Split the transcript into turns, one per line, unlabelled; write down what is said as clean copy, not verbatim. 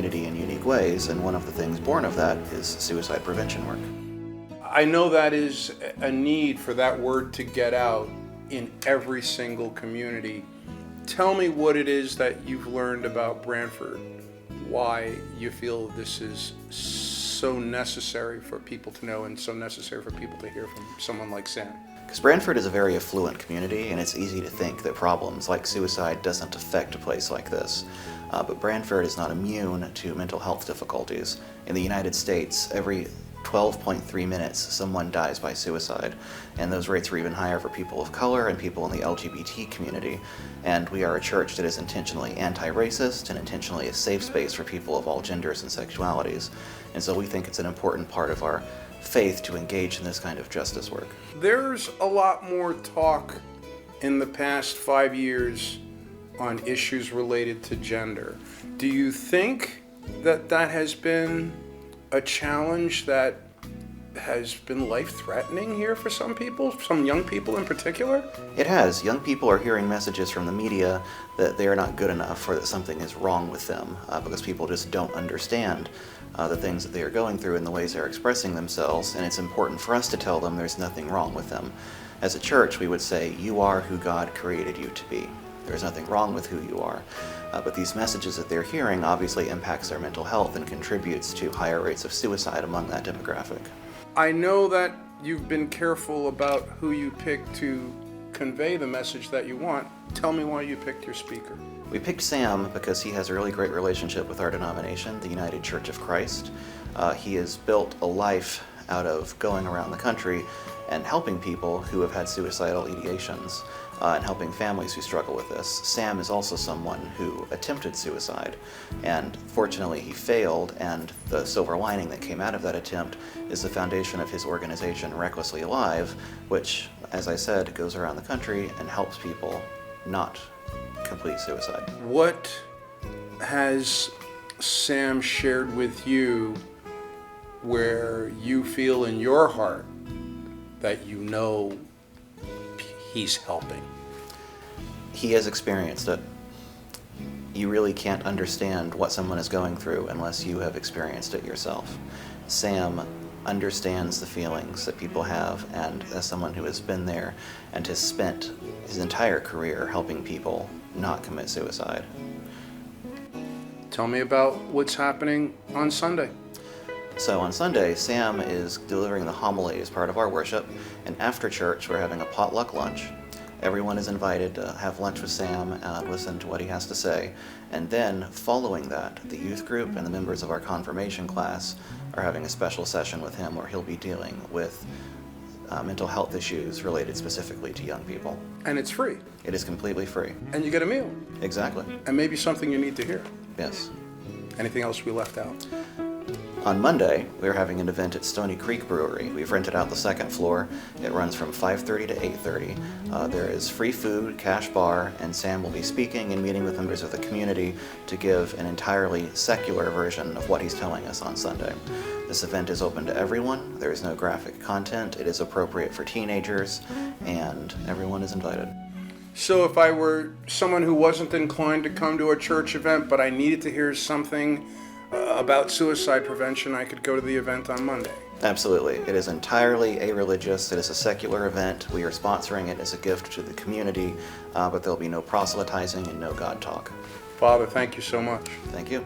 community in unique ways, and one of the things born of that is suicide prevention work.
I know that is a need for that word to get out in every single community. Tell me what it is that you've learned about Branford, why you feel this is so necessary for people to know and so necessary for people to hear from someone like Sam.
Because Branford is a very affluent community, and it's easy to think that problems like suicide doesn't affect a place like this. But Branford is not immune to mental health difficulties. In the United States, every 12.3 minutes someone dies by suicide, and those rates are even higher for people of color and people in the LGBT community. And we are a church that is intentionally anti-racist and intentionally a safe space for people of all genders and sexualities. And so we think it's an important part of our faith to engage in this kind of justice work.
There's a lot more talk in the past 5 years on issues related to gender. Do you think that that has been a challenge that has been life-threatening here for some people, some young people in particular?
It has. Young people are hearing messages from the media that they are not good enough or that something is wrong with them because people just don't understand the things that they are going through and the ways they're expressing themselves, and it's important for us to tell them there's nothing wrong with them. As a church, we would say, you are who God created you to be. There's nothing wrong with who you are. But these messages that they're hearing obviously impacts their mental health and contributes to higher rates of suicide among that demographic.
I know that you've been careful about who you pick to convey the message that you want. Tell me why you picked your speaker.
We picked Sam because he has a really great relationship with our denomination, the United Church of Christ. He has built a life out of going around the country and helping people who have had suicidal ideations and helping families who struggle with this. Sam is also someone who attempted suicide, and fortunately he failed, and the silver lining that came out of that attempt is the foundation of his organization, Recklessly Alive, which, as I said, goes around the country and helps people not complete suicide.
What has Sam shared with you where you feel in your heart that you know he's helping?
He has experienced it. You really can't understand what someone is going through unless you have experienced it yourself. Sam understands the feelings that people have, and as someone who has been there and has spent his entire career helping people not commit suicide.
Tell me about what's happening on Sunday.
So on Sunday, Sam is delivering the homily as part of our worship, and after church we're having a potluck lunch. Everyone is invited to have lunch with Sam and listen to what he has to say, and then following that, the youth group and the members of our confirmation class are having a special session with him where he'll be dealing with mental health issues related specifically to young people.
And it's free.
It is completely free.
And you get a meal.
Exactly.
And maybe something you need to hear.
Yes.
Anything else we left out?
On Monday, we're having an event at Stony Creek Brewery. We've rented out the second floor. It runs from 5:30 to 8:30. There is free food, cash bar, and Sam will be speaking and meeting with members of the community to give an entirely secular version of what he's telling us on Sunday. This event is open to everyone. There is no graphic content. It is appropriate for teenagers, and everyone is invited.
So if I were someone who wasn't inclined to come to a church event, but I needed to hear something about suicide prevention, I could go to the event on Monday.
Absolutely. It is entirely a-religious. It is a secular event. We are sponsoring it as a gift to the community, but there'll be no proselytizing and no God talk.
Father, thank you so much.
Thank you.